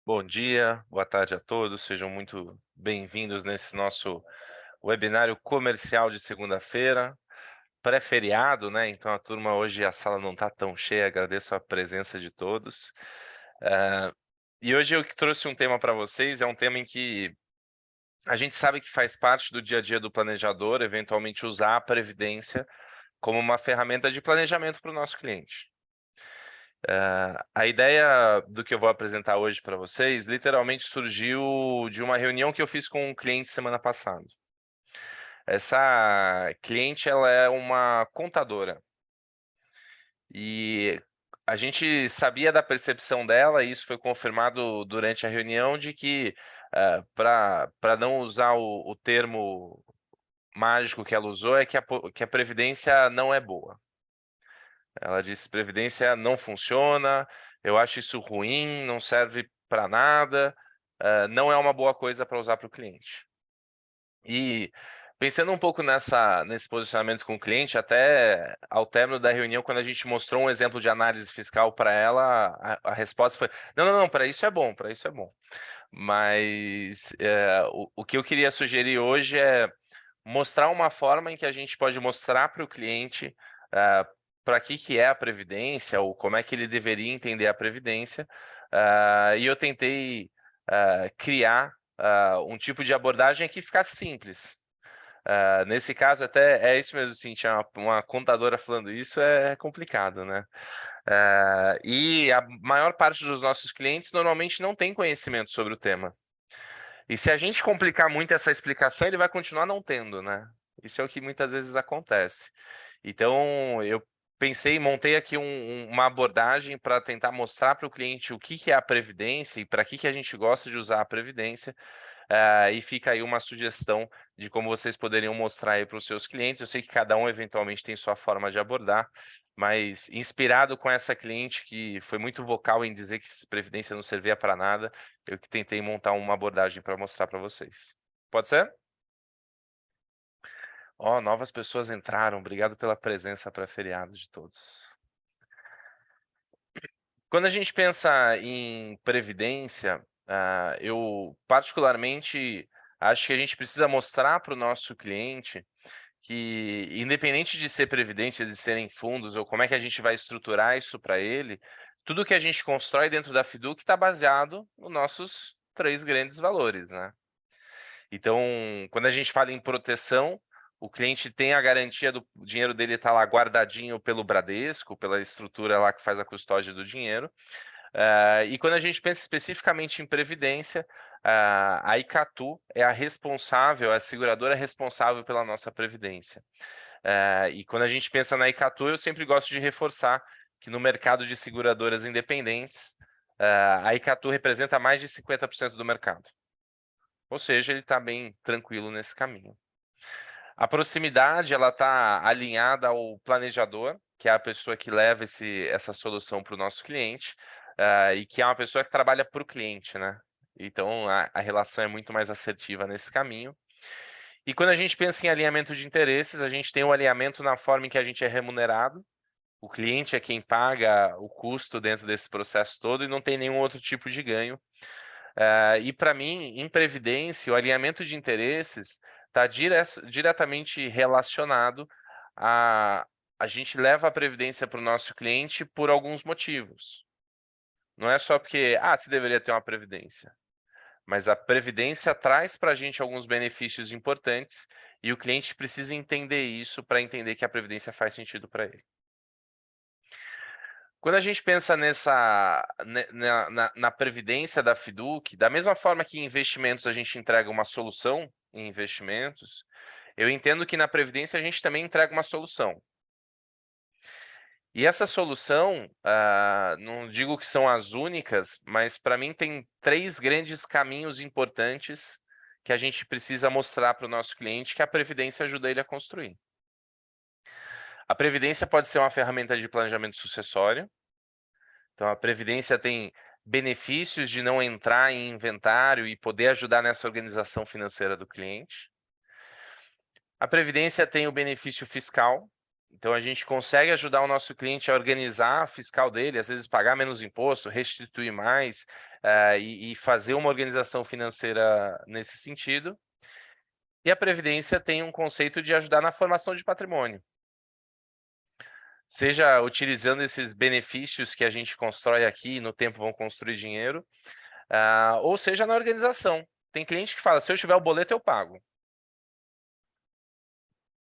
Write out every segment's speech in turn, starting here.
Bom dia, boa tarde a todos, sejam muito bem-vindos nesse nosso webinário comercial de segunda-feira, pré-feriado, né? Então a turma hoje, a sala não está tão cheia, agradeço a presença de todos. E hoje eu que trouxe um tema para vocês, é um tema em que a gente sabe que faz parte do dia a dia do planejador, eventualmente usar a previdência como uma ferramenta de planejamento para o nosso cliente. A ideia do que eu vou apresentar hoje para vocês literalmente surgiu de uma reunião que eu fiz com um cliente semana passada. Essa cliente, ela é uma contadora e a gente sabia da percepção dela, e isso foi confirmado durante a reunião, de que para não usar o termo mágico que ela usou, é que que a previdência não é boa. Ela disse: previdência não funciona, eu acho isso ruim, não serve para nada, não é uma boa coisa para usar para o cliente. E pensando um pouco nesse posicionamento com o cliente, até ao término da reunião, quando a gente mostrou um exemplo de análise fiscal para ela, a resposta foi: não, não, não, para isso é bom, para isso é bom. Mas o que eu queria sugerir hoje é mostrar uma forma em que a gente pode mostrar para o cliente para que é a previdência, ou como é que ele deveria entender a previdência. E eu tentei criar um tipo de abordagem que ficasse simples. Nesse caso, até é isso mesmo, assim, tinha uma contadora falando isso, é complicado, né? E a maior parte dos nossos clientes normalmente não tem conhecimento sobre o tema. E se a gente complicar muito essa explicação, ele vai continuar não tendo, né? Isso é o que muitas vezes acontece. Então, eu pensei, montei aqui uma abordagem para tentar mostrar para o cliente o que é a previdência e para que a gente gosta de usar a previdência. E fica aí uma sugestão de como vocês poderiam mostrar aí para os seus clientes. Eu sei que cada um eventualmente tem sua forma de abordar, mas inspirado com essa cliente que foi muito vocal em dizer que previdência não servia para nada, eu que tentei montar uma abordagem para mostrar para vocês. Pode ser? Ó, novas pessoas entraram. Obrigado pela presença para feriado de todos. Quando a gente pensa em previdência, eu particularmente acho que a gente precisa mostrar para o nosso cliente que, independente de ser previdências e serem fundos, ou como é que a gente vai estruturar isso para ele, tudo que a gente constrói dentro da Fiduc está baseado nos nossos três grandes valores, né? Então, quando a gente fala em proteção, o cliente tem a garantia do dinheiro dele estar lá guardadinho pelo Bradesco, pela estrutura lá que faz a custódia do dinheiro. E quando a gente pensa especificamente em previdência, a Icatu é a responsável, a seguradora responsável pela nossa previdência. E quando a gente pensa na Icatu, eu sempre gosto de reforçar que no mercado de seguradoras independentes, a Icatu representa mais de 50% do mercado. Ou seja, ele está bem tranquilo nesse caminho. A proximidade, ela está alinhada ao planejador, que é a pessoa que leva essa solução para o nosso cliente, e que é uma pessoa que trabalha para o cliente, né? Então, a relação é muito mais assertiva nesse caminho. E quando a gente pensa em alinhamento de interesses, a gente tem um alinhamento na forma em que a gente é remunerado. O cliente é quem paga o custo dentro desse processo todo e não tem nenhum outro tipo de ganho. E para mim, em previdência, o alinhamento de interesses está diretamente relacionado a gente leva a previdência para o nosso cliente por alguns motivos. Não é só porque, se deveria ter uma previdência, mas a previdência traz para a gente alguns benefícios importantes e o cliente precisa entender isso para entender que a previdência faz sentido para ele. Quando a gente pensa na previdência da Fiduc, da mesma forma que em investimentos a gente entrega uma solução em investimentos, eu entendo que na previdência a gente também entrega uma solução. E essa solução, não digo que são as únicas, mas para mim tem três grandes caminhos importantes que a gente precisa mostrar para o nosso cliente que a previdência ajuda ele a construir. A previdência pode ser uma ferramenta de planejamento sucessório. Então, a previdência tem benefícios de não entrar em inventário e poder ajudar nessa organização financeira do cliente. A previdência tem o benefício fiscal, Então, a gente consegue ajudar o nosso cliente a organizar a fiscal dele, às vezes pagar menos imposto, restituir mais, e fazer uma organização financeira nesse sentido. E a Previdência tem um conceito de ajudar na formação de patrimônio. Seja utilizando esses benefícios que a gente constrói aqui, no tempo vão construir dinheiro, ou seja na organização. Tem cliente que fala, se eu tiver o boleto, eu pago.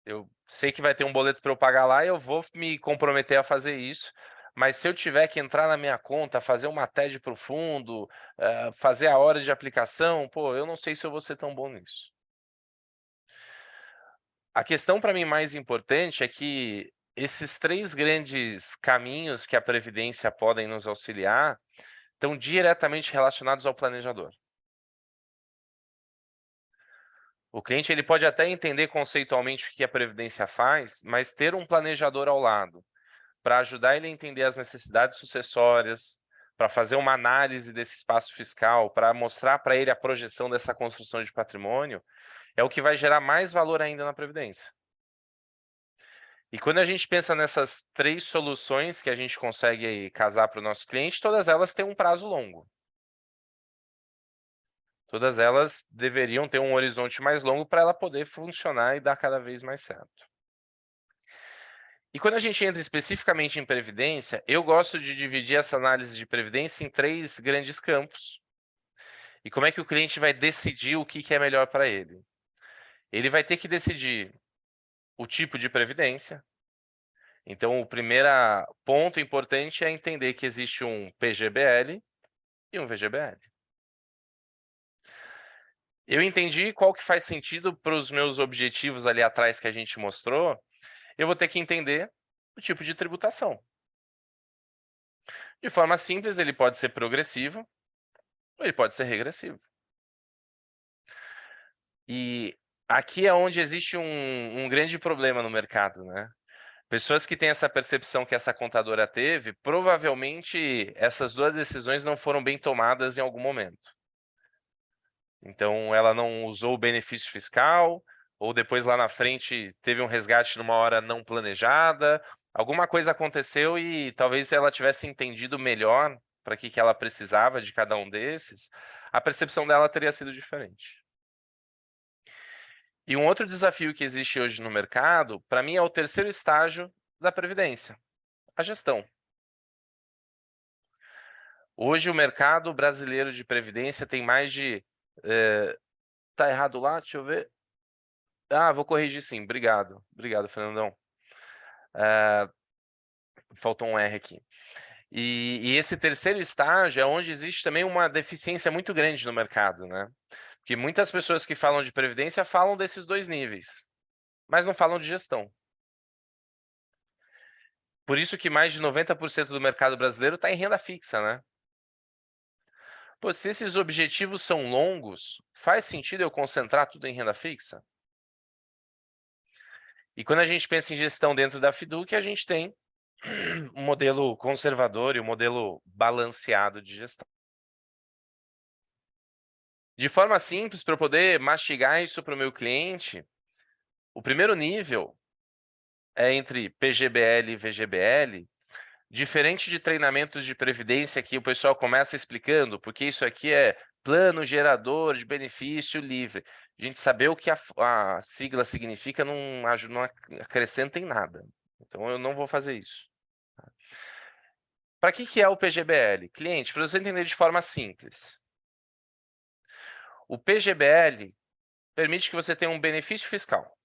Eu sei que vai ter um boleto para eu pagar lá e eu vou me comprometer a fazer isso. Mas se eu tiver que entrar na minha conta, fazer uma TED para o fundo, fazer a hora de aplicação, pô, eu não sei se eu vou ser tão bom nisso. A questão para mim mais importante é que esses 3 grandes caminhos que a Previdência podem nos auxiliar estão diretamente relacionados ao planejador. O cliente ele pode até entender conceitualmente o que a Previdência faz, mas ter um planejador ao lado para ajudar ele a entender as necessidades sucessórias, para fazer uma análise desse espaço fiscal, para mostrar para ele a projeção dessa construção de patrimônio, é o que vai gerar mais valor ainda na Previdência. E quando a gente pensa nessas 3 soluções que a gente consegue aí casar para o nosso cliente, todas elas têm um prazo longo. Todas elas deveriam ter um horizonte mais longo para ela poder funcionar e dar cada vez mais certo. E quando a gente entra especificamente em previdência, eu gosto de dividir essa análise de previdência em 3 grandes campos. E como é que o cliente vai decidir o que é melhor para ele? Ele vai ter que decidir o tipo de previdência. Então, o primeiro ponto importante é entender que existe um PGBL e um VGBL. Eu entendi qual que faz sentido para os meus objetivos ali atrás que a gente mostrou, eu vou ter que entender o tipo de tributação. De forma simples, ele pode ser progressivo ou ele pode ser regressivo. E aqui é onde existe um grande problema no mercado, né? Pessoas que têm essa percepção que essa contadora teve, provavelmente essas 2 decisões não foram bem tomadas em algum momento. Então, ela não usou o benefício fiscal, ou depois lá na frente teve um resgate numa hora não planejada, alguma coisa aconteceu e talvez ela tivesse entendido melhor para que ela precisava de cada um desses, a percepção dela teria sido diferente. E um outro desafio que existe hoje no mercado, para mim, é o terceiro estágio da Previdência, a gestão. Hoje, o mercado brasileiro de Previdência tem mais de... Tá errado lá? Deixa eu ver. Vou corrigir sim. Obrigado. Obrigado, Fernandão. Faltou um R aqui. E esse terceiro estágio é onde existe também uma deficiência muito grande no mercado, né? Porque muitas pessoas que falam de previdência falam desses 2 níveis, mas não falam de gestão. Por isso que mais de 90% do mercado brasileiro está em renda fixa, né? Pô, se esses objetivos são longos, faz sentido eu concentrar tudo em renda fixa? E quando a gente pensa em gestão dentro da Fiduc, a gente tem um modelo conservador e um modelo balanceado de gestão. De forma simples, para eu poder mastigar isso para o meu cliente, o primeiro nível é entre PGBL e VGBL, diferente de treinamentos de previdência que o pessoal começa explicando, porque isso aqui é plano gerador de benefício livre. A gente saber o que a sigla significa não acrescenta em nada. Então, eu não vou fazer isso. Para que é o PGBL? Cliente, para você entender de forma simples. O PGBL permite que você tenha um benefício fiscal.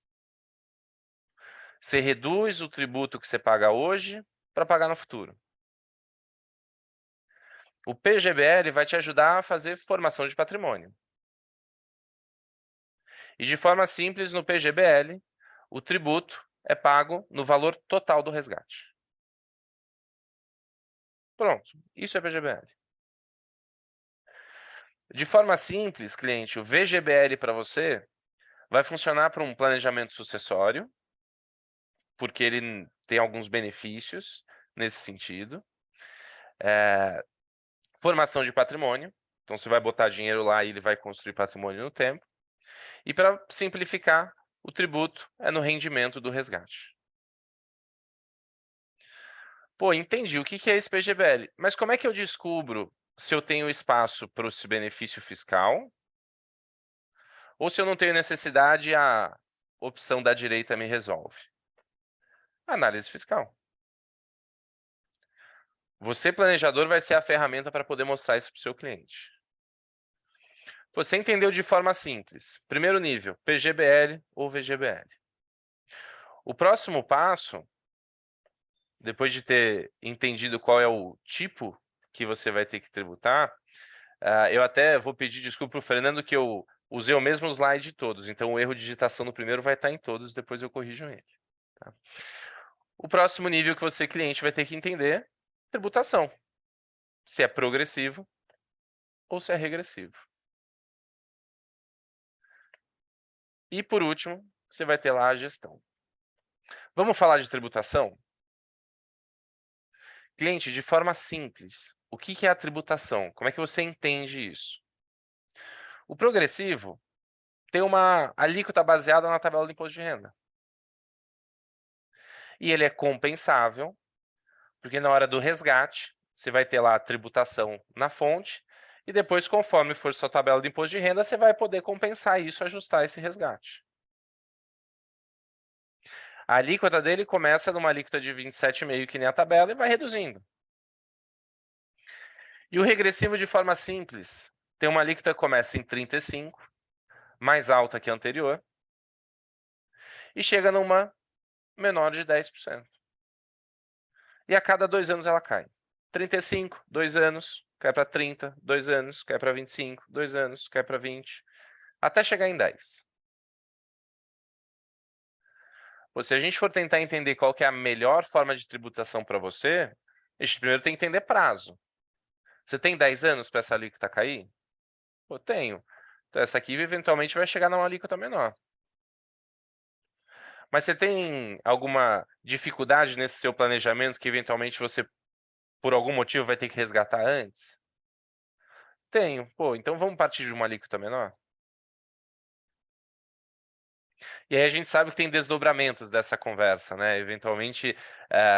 Você reduz o tributo que você paga hoje para pagar no futuro. O PGBL vai te ajudar a fazer formação de patrimônio. E de forma simples, no PGBL, o tributo é pago no valor total do resgate. Pronto, isso é PGBL. De forma simples, cliente, o VGBL para você vai funcionar para um planejamento sucessório, porque ele tem alguns benefícios nesse sentido. Formação de patrimônio, então você vai botar dinheiro lá e ele vai construir patrimônio no tempo. E para simplificar, o tributo é no rendimento do resgate. Pô, entendi. O que que é esse PGBL? Mas como é que eu descubro se eu tenho espaço para esse benefício fiscal ou se eu não tenho necessidade, a opção da direita me resolve? Análise fiscal. Você, planejador, vai ser a ferramenta para poder mostrar isso para o seu cliente. Você entendeu de forma simples. Primeiro nível, PGBL ou VGBL. O próximo passo, depois de ter entendido qual é o tipo que você vai ter que tributar, eu até vou pedir desculpa para o Fernando que eu usei o mesmo slide de todos, então o erro de digitação no primeiro vai estar em todos, depois eu corrijo ele. Tá? O próximo nível que você, cliente, vai ter que entender, tributação. Se é progressivo ou se é regressivo. E por último, você vai ter lá a gestão. Vamos falar de tributação? Cliente, de forma simples, o que é a tributação? Como é que você entende isso? O progressivo tem uma alíquota baseada na tabela do imposto de renda. E ele é compensável, porque na hora do resgate, você vai ter lá a tributação na fonte, e depois, conforme for sua tabela de imposto de renda, você vai poder compensar isso, ajustar esse resgate. A alíquota dele começa numa alíquota de 27,5, que nem a tabela, e vai reduzindo. E o regressivo, de forma simples, tem uma alíquota que começa em 35, mais alta que a anterior, e chega numa menor de 10%. E a cada 2 anos ela cai. 35, 2 anos, cai para 30, 2 anos, cai para 25, 2 anos, cai para 20, até chegar em 10. Ou se a gente for tentar entender qual que é a melhor forma de tributação para você, a gente primeiro tem que entender prazo. Você tem 10 anos para essa alíquota cair? Eu tenho. Então essa aqui eventualmente vai chegar numa alíquota menor. Mas você tem alguma dificuldade nesse seu planejamento que eventualmente você, por algum motivo, vai ter que resgatar antes? Tenho. Pô, então vamos partir de uma alíquota menor? E aí a gente sabe que tem desdobramentos dessa conversa, né? Eventualmente,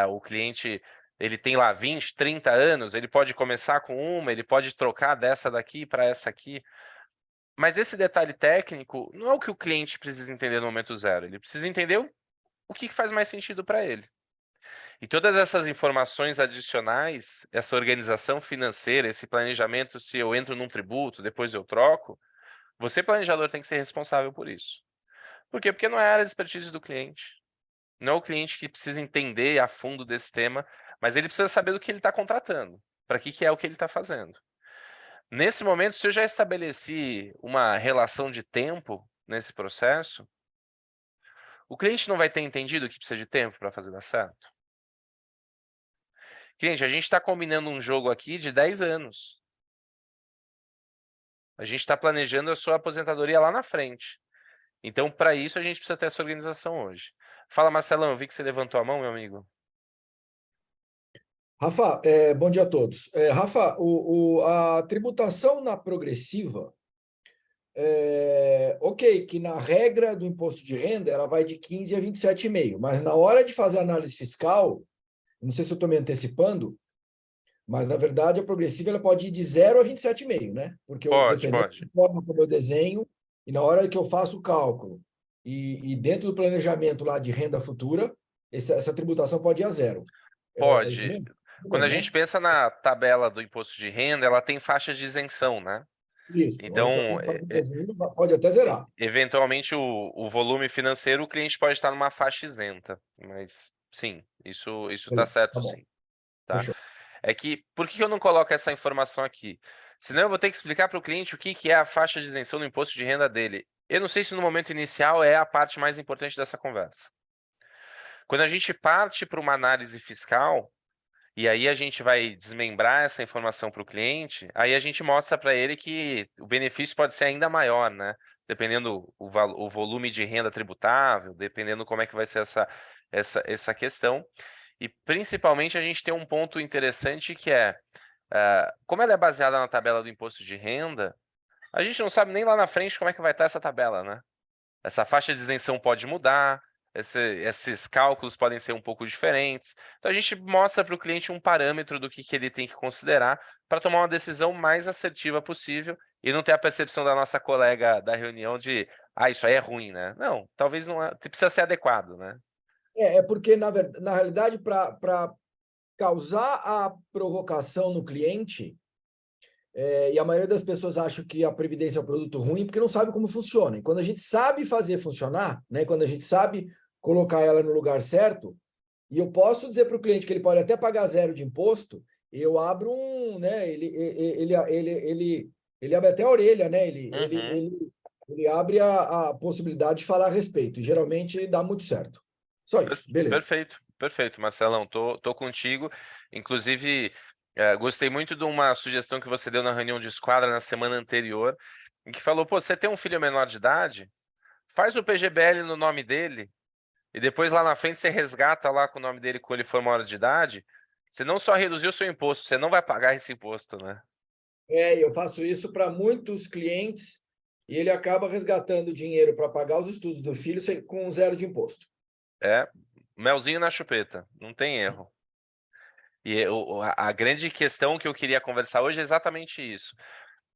o cliente, ele tem lá 20, 30 anos, ele pode começar com uma, ele pode trocar dessa daqui para essa aqui. Mas esse detalhe técnico não é o que o cliente precisa entender no momento zero. Ele precisa entender o que faz mais sentido para ele. E todas essas informações adicionais, essa organização financeira, esse planejamento, se eu entro num tributo, depois eu troco, você, planejador, tem que ser responsável por isso. Por quê? Porque não é a área de expertise do cliente. Não é o cliente que precisa entender a fundo desse tema, mas ele precisa saber do que ele está contratando, para que é o que ele está fazendo. Nesse momento, se eu já estabeleci uma relação de tempo nesse processo, o cliente não vai ter entendido que precisa de tempo para fazer dar certo. Cliente, a gente está combinando um jogo aqui de 10 anos. A gente está planejando a sua aposentadoria lá na frente. Então, para isso, a gente precisa ter essa organização hoje. Fala, Marcelão, eu vi que você levantou a mão, meu amigo. Rafa, bom dia a todos. Rafa, a tributação na progressiva, ok, que na regra do imposto de renda ela vai de 15 a 27,5, mas na hora de fazer a análise fiscal, não sei se eu estou me antecipando, mas na verdade a progressiva ela pode ir de 0 a 27,5, né? Porque dependendo Pode. da forma como eu desenho, e na hora que eu faço o cálculo, e dentro do planejamento lá de renda futura, essa tributação pode ir a zero. É isso Pode. mesmo? Tudo Quando bem, a né? gente pensa na tabela do imposto de renda, ela tem faixas de isenção, né? Isso, a hora que Então, eu faço o desenho, pode até zerar. eventualmente, o volume financeiro, o cliente pode estar numa faixa isenta. Mas, sim, isso está Beleza, tá certo, bom, sim. Tá? fechou. É que, por que eu não coloco essa informação aqui? Senão eu vou ter que explicar para o cliente o que é a faixa de isenção do imposto de renda dele. Eu não sei se no momento inicial é a parte mais importante dessa conversa. Quando a gente parte para uma análise fiscal, e aí a gente vai desmembrar essa informação para o cliente, aí a gente mostra para ele que o benefício pode ser ainda maior, né? Dependendo o volume de renda tributável, dependendo como é que vai ser essa questão. E principalmente a gente tem um ponto interessante que é, como ela é baseada na tabela do imposto de renda, a gente não sabe nem lá na frente como é que vai estar essa tabela, né? Essa faixa de isenção pode mudar, esses cálculos podem ser um pouco diferentes. Então, a gente mostra para o cliente um parâmetro do que ele tem que considerar para tomar uma decisão mais assertiva possível e não ter a percepção da nossa colega da reunião de, isso aí é ruim, né? Não, talvez não precisa ser adequado, né? É porque, na realidade, para causar a provocação no cliente, e a maioria das pessoas acha que a previdência é um produto ruim porque não sabe como funciona. E quando a gente sabe fazer funcionar, né, quando a gente sabe colocar ela no lugar certo, e eu posso dizer para o cliente que ele pode até pagar zero de imposto, eu abro né, ele abre até a orelha, né? Uhum. Ele abre a possibilidade de falar a respeito. E geralmente dá muito certo. Só isso, beleza. Perfeito, perfeito, Marcelão. Tô contigo. Inclusive, gostei muito de uma sugestão que você deu na reunião de esquadra na semana anterior, em que falou: pô, você tem um filho menor de idade? Faz o PGBL no nome dele, e depois lá na frente você resgata lá com o nome dele quando ele for maior de idade. Você não só reduziu o seu imposto, você não vai pagar esse imposto, né? Eu faço isso para muitos clientes e ele acaba resgatando dinheiro para pagar os estudos do filho com zero de imposto. É, melzinho na chupeta, não tem erro. E a grande questão que eu queria conversar hoje é exatamente isso.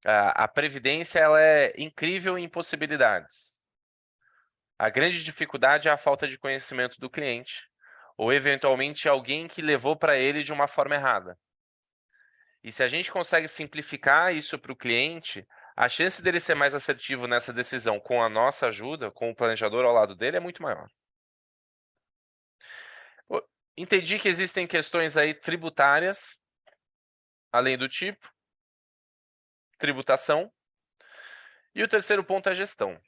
A previdência ela é incrível em possibilidades. A grande dificuldade é a falta de conhecimento do cliente, ou eventualmente alguém que levou para ele de uma forma errada. E se a gente consegue simplificar isso para o cliente, a chance dele ser mais assertivo nessa decisão com a nossa ajuda, com o planejador ao lado dele, é muito maior. Entendi que existem questões aí tributárias, além do tipo, tributação. E o terceiro ponto é gestão.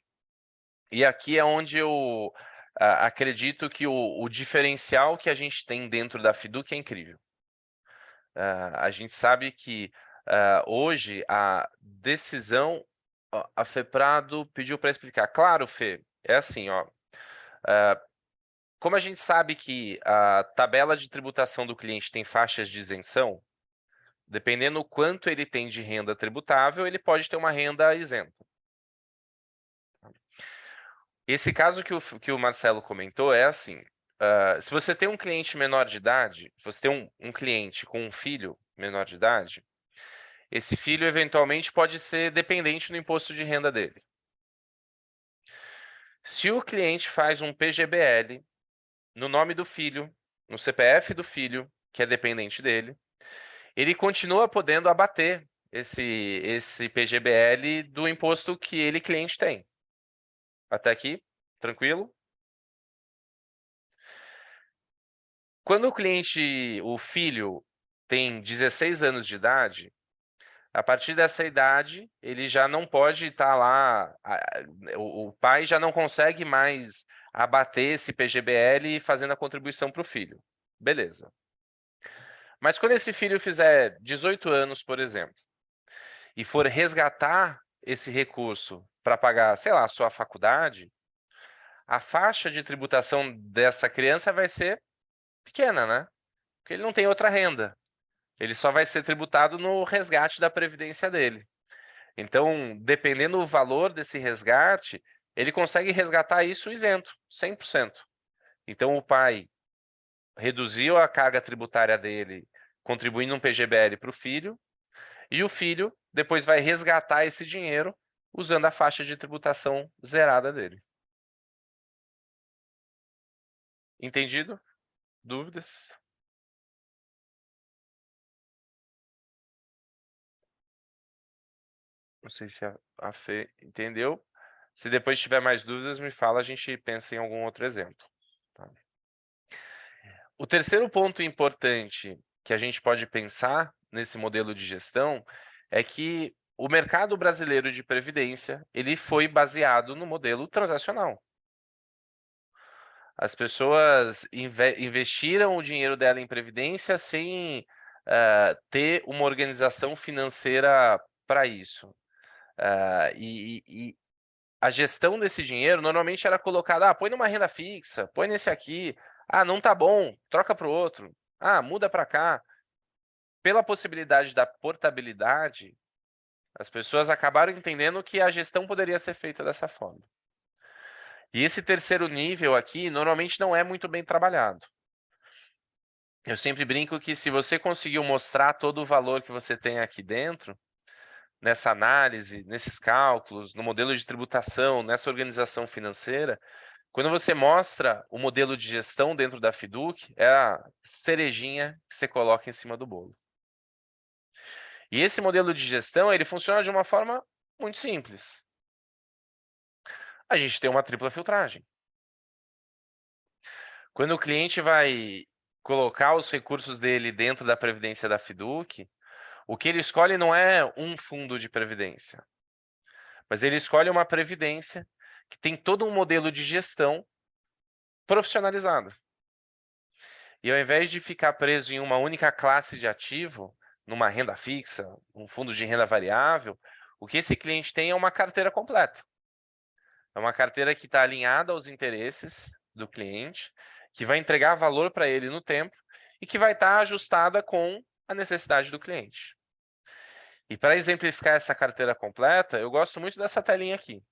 E aqui é onde eu acredito que o diferencial que a gente tem dentro da Fiduc é incrível. A gente sabe que hoje a decisão, a FEPRADO pediu para explicar. Claro, Fê, é assim, ó. Como a gente sabe que a tabela de tributação do cliente tem faixas de isenção, dependendo do quanto ele tem de renda tributável, ele pode ter uma renda isenta. Esse caso que o Marcelo comentou é assim: se você tem um cliente menor de idade, você tem um cliente com um filho menor de idade, esse filho eventualmente pode ser dependente do imposto de renda dele. Se o cliente faz um PGBL no nome do filho, no CPF do filho, que é dependente dele, ele continua podendo abater esse PGBL do imposto que ele, cliente, tem. Até aqui, tranquilo? Quando o filho tem 16 anos de idade, a partir dessa idade, ele já não pode estar lá, o pai já não consegue mais abater esse PGBL fazendo a contribuição para o filho. Beleza. Mas quando esse filho fizer 18 anos, por exemplo, e for resgatar esse recurso para pagar, sei lá, a sua faculdade, a faixa de tributação dessa criança vai ser pequena, né? Porque ele não tem outra renda. Ele só vai ser tributado no resgate da previdência dele. Então, dependendo do valor desse resgate, ele consegue resgatar isso isento, 100%. Então, o pai reduziu a carga tributária dele, contribuindo um PGBL para o filho, e o filho depois vai resgatar esse dinheiro usando a faixa de tributação zerada dele. Entendido? Dúvidas? Não sei se a Fê entendeu. Se depois tiver mais dúvidas, me fala, a gente pensa em algum outro exemplo. Tá? O terceiro ponto importante que a gente pode pensar nesse modelo de gestão é que o mercado brasileiro de previdência ele foi baseado no modelo transacional. As pessoas investiram o dinheiro dela em previdência sem ter uma organização financeira para isso. E a gestão desse dinheiro normalmente era colocada, põe numa renda fixa, põe nesse aqui, não tá bom, troca para o outro, muda para cá. Pela possibilidade da portabilidade, as pessoas acabaram entendendo que a gestão poderia ser feita dessa forma. E esse terceiro nível aqui, normalmente não é muito bem trabalhado. Eu sempre brinco que se você conseguiu mostrar todo o valor que você tem aqui dentro, nessa análise, nesses cálculos, no modelo de tributação, nessa organização financeira, quando você mostra o modelo de gestão dentro da Fiduc, é a cerejinha que você coloca em cima do bolo. E esse modelo de gestão, ele funciona de uma forma muito simples. A gente tem uma tripla filtragem. Quando o cliente vai colocar os recursos dele dentro da previdência da Fiduc, o que ele escolhe não é um fundo de previdência, mas ele escolhe uma previdência que tem todo um modelo de gestão profissionalizado. E ao invés de ficar preso em uma única classe de ativo, numa renda fixa, um fundo de renda variável, o que esse cliente tem é uma carteira completa. É uma carteira que está alinhada aos interesses do cliente, que vai entregar valor para ele no tempo e que vai estar ajustada com a necessidade do cliente. E para exemplificar essa carteira completa, eu gosto muito dessa telinha aqui.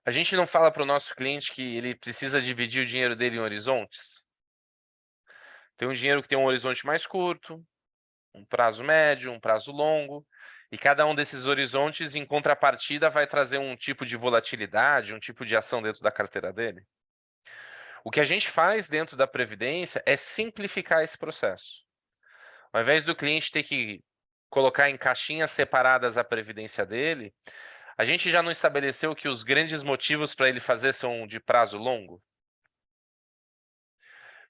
A gente não fala para o nosso cliente que ele precisa dividir o dinheiro dele em horizontes? Tem um dinheiro que tem um horizonte mais curto, um prazo médio, um prazo longo, e cada um desses horizontes, em contrapartida, vai trazer um tipo de volatilidade, um tipo de ação dentro da carteira dele. O que a gente faz dentro da Previdência é simplificar esse processo. Ao invés do cliente ter que colocar em caixinhas separadas a previdência dele, a gente já não estabeleceu que os grandes motivos para ele fazer são de prazo longo?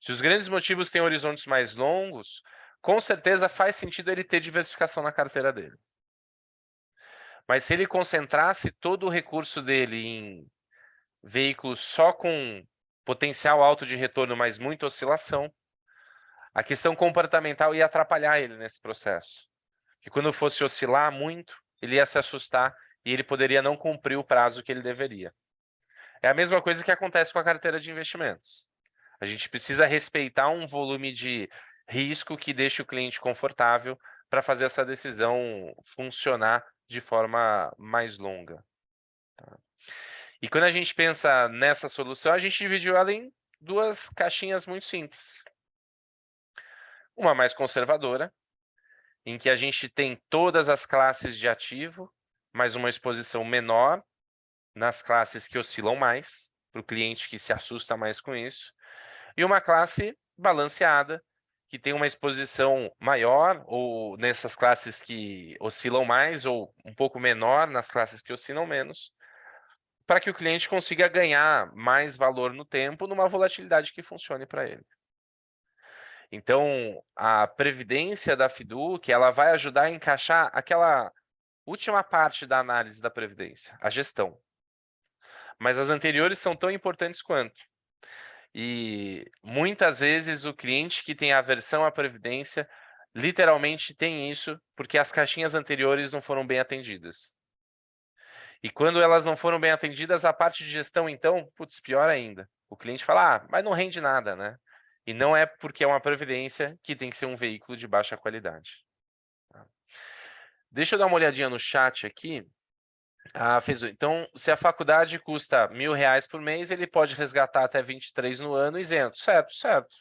Se os grandes motivos têm horizontes mais longos, com certeza faz sentido ele ter diversificação na carteira dele. Mas se ele concentrasse todo o recurso dele em veículos só com potencial alto de retorno, mas muita oscilação, a questão comportamental ia atrapalhar ele nesse processo. Que quando fosse oscilar muito, ele ia se assustar e ele poderia não cumprir o prazo que ele deveria. É a mesma coisa que acontece com a carteira de investimentos. A gente precisa respeitar um volume de risco que deixe o cliente confortável para fazer essa decisão funcionar de forma mais longa. Tá? E quando a gente pensa nessa solução, a gente dividiu ela em duas caixinhas muito simples. Uma mais conservadora, em que a gente tem todas as classes de ativo, mas uma exposição menor nas classes que oscilam mais, para o cliente que se assusta mais com isso, e uma classe balanceada, que tem uma exposição maior, ou nessas classes que oscilam mais, ou um pouco menor nas classes que oscilam menos, para que o cliente consiga ganhar mais valor no tempo numa volatilidade que funcione para ele. Então, a previdência da Fiduc, ela vai ajudar a encaixar aquela última parte da análise da previdência, a gestão. Mas as anteriores são tão importantes quanto. E muitas vezes o cliente que tem aversão à previdência literalmente tem isso porque as caixinhas anteriores não foram bem atendidas. E quando elas não foram bem atendidas, a parte de gestão, então, putz, pior ainda. O cliente fala, ah, mas não rende nada, né? E não é porque é uma previdência que tem que ser um veículo de baixa qualidade. Tá? Deixa eu dar uma olhadinha no chat aqui. Ah, fez. Então, se a faculdade custa R$ 1.000 por mês, ele pode resgatar até 23 no ano isento. Certo, certo.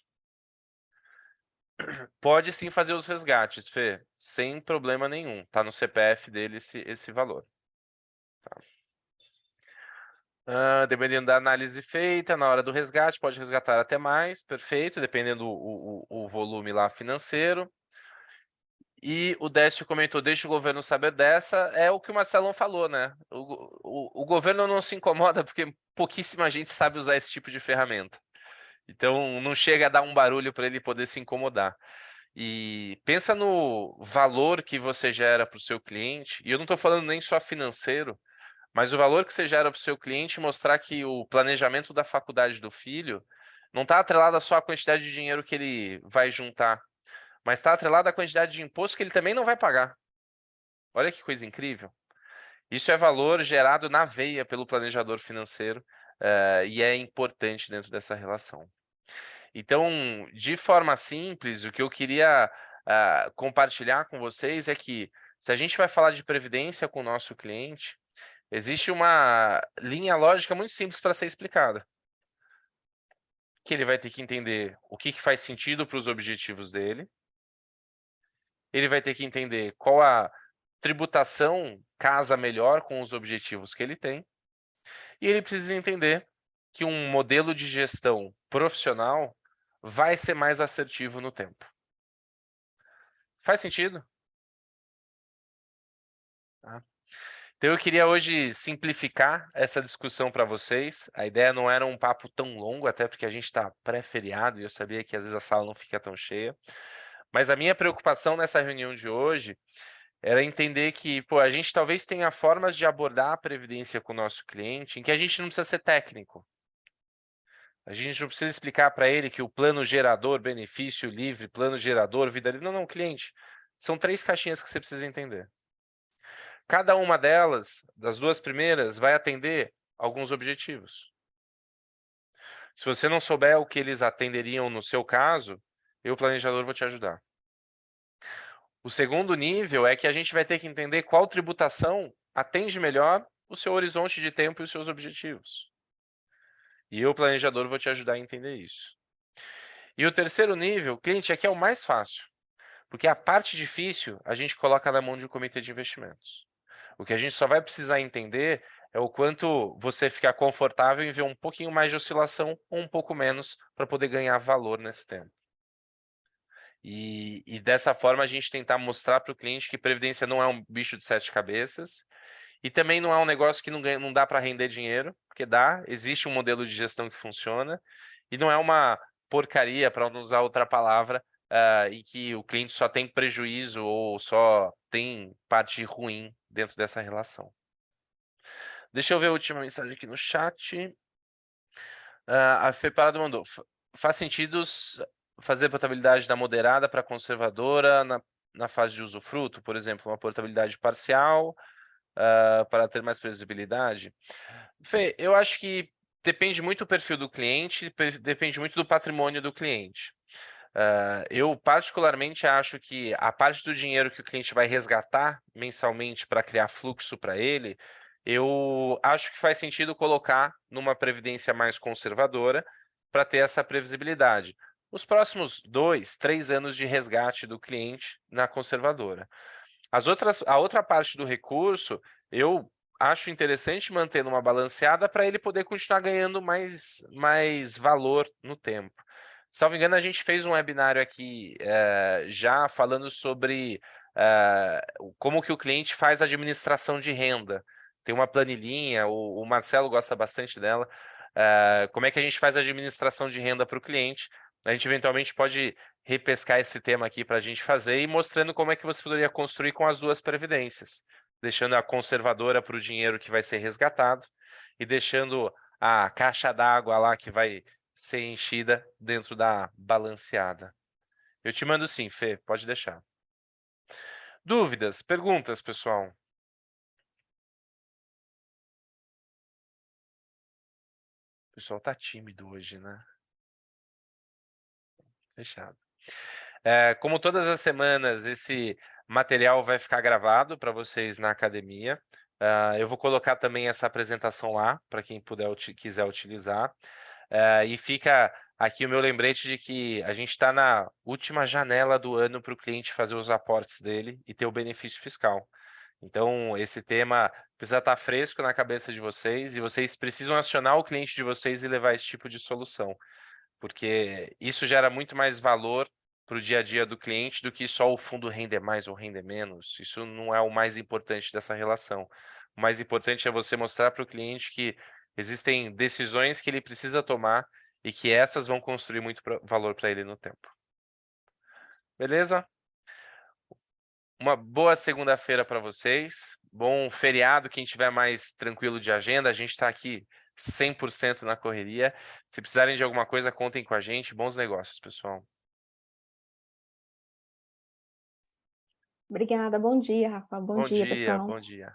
Pode sim fazer os resgates, Fê, sem problema nenhum. Tá no CPF dele esse valor. Tá? Dependendo da análise feita, na hora do resgate, pode resgatar até mais, perfeito, dependendo o volume lá financeiro. E o Décio comentou, deixa o governo saber dessa, é o que o Marcelão falou, né? O governo não se incomoda porque pouquíssima gente sabe usar esse tipo de ferramenta. Então, não chega a dar um barulho para ele poder se incomodar. E pensa no valor que você gera para o seu cliente, e eu não estou falando nem só financeiro, mas o valor que você gera para o seu cliente mostrar que o planejamento da faculdade do filho não está atrelado só à quantidade de dinheiro que ele vai juntar, mas está atrelado à quantidade de imposto que ele também não vai pagar. Olha que coisa incrível. Isso é valor gerado na veia pelo planejador financeiro, e é importante dentro dessa relação. Então, de forma simples, o que eu queria compartilhar com vocês é que, se a gente vai falar de previdência com o nosso cliente, existe uma linha lógica muito simples para ser explicada. Que ele vai ter que entender o que faz sentido para os objetivos dele. Ele vai ter que entender qual a tributação casa melhor com os objetivos que ele tem. E ele precisa entender que um modelo de gestão profissional vai ser mais assertivo no tempo. Faz sentido? Tá? Então eu queria hoje simplificar essa discussão para vocês. A ideia não era um papo tão longo, até porque a gente está pré-feriado e eu sabia que às vezes a sala não fica tão cheia. Mas a minha preocupação nessa reunião de hoje era entender que, pô, a gente talvez tenha formas de abordar a previdência com o nosso cliente em que a gente não precisa ser técnico. A gente não precisa explicar para ele que o plano gerador, benefício livre, plano gerador, vida livre. Não, não, cliente. São 3 caixinhas que você precisa entender. Cada uma delas, das 2 primeiras, vai atender alguns objetivos. Se você não souber o que eles atenderiam no seu caso, eu, planejador, vou te ajudar. O segundo nível é que a gente vai ter que entender qual tributação atende melhor o seu horizonte de tempo e os seus objetivos. E eu, planejador, vou te ajudar a entender isso. E o terceiro nível, cliente, aqui é o mais fácil, porque a parte difícil a gente coloca na mão de um comitê de investimentos. O que a gente só vai precisar entender é o quanto você ficar confortável em ver um pouquinho mais de oscilação ou um pouco menos para poder ganhar valor nesse tempo. E dessa forma a gente tentar mostrar para o cliente que previdência não é um bicho de 7 cabeças e também não é um negócio que não dá para render dinheiro, porque dá, existe um modelo de gestão que funciona e não é uma porcaria, para não usar outra palavra, em que o cliente só tem prejuízo ou só tem parte ruim dentro dessa relação. Deixa eu ver a última mensagem aqui no chat. A Fê Parado mandou. Faz sentido fazer portabilidade da moderada para conservadora na fase de usufruto? Por exemplo, uma portabilidade parcial para ter mais previsibilidade? Fê, eu acho que depende muito do perfil do cliente, depende muito do patrimônio do cliente. Eu particularmente acho que a parte do dinheiro que o cliente vai resgatar mensalmente para criar fluxo para ele, eu acho que faz sentido colocar numa previdência mais conservadora para ter essa previsibilidade. Os próximos 2, 3 anos de resgate do cliente na conservadora. A outra parte do recurso, eu acho interessante manter numa balanceada para ele poder continuar ganhando mais valor no tempo. Salvo engano, a gente fez um webinário aqui já falando sobre como que o cliente faz a administração de renda. Tem uma planilhinha, o Marcelo gosta bastante dela. Como é que a gente faz a administração de renda para o cliente? A gente eventualmente pode repescar esse tema aqui para a gente fazer e mostrando como é que você poderia construir com as 2 previdências, deixando a conservadora para o dinheiro que vai ser resgatado e deixando a caixa d'água lá que vai ser enchida dentro da balanceada. Eu te mando sim, Fê, pode deixar. Dúvidas, perguntas, pessoal? O pessoal tá tímido hoje, né? Fechado. Como todas as semanas, esse material vai ficar gravado para vocês na academia. Eu vou colocar também essa apresentação lá, para quem quiser utilizar. E fica aqui o meu lembrete de que a gente está na última janela do ano para o cliente fazer os aportes dele e ter o benefício fiscal. Então, esse tema precisa estar fresco na cabeça de vocês e vocês precisam acionar o cliente de vocês e levar esse tipo de solução, porque isso gera muito mais valor para o dia a dia do cliente do que só o fundo render mais ou render menos. Isso não é o mais importante dessa relação. O mais importante é você mostrar para o cliente que existem decisões que ele precisa tomar e que essas vão construir muito valor para ele no tempo. Beleza? Uma boa segunda-feira para vocês. Bom feriado, quem estiver mais tranquilo de agenda. A gente está aqui 100% na correria. Se precisarem de alguma coisa, contem com a gente. Bons negócios, pessoal. Obrigada, bom dia, Rafa. Bom dia, pessoal. Bom dia.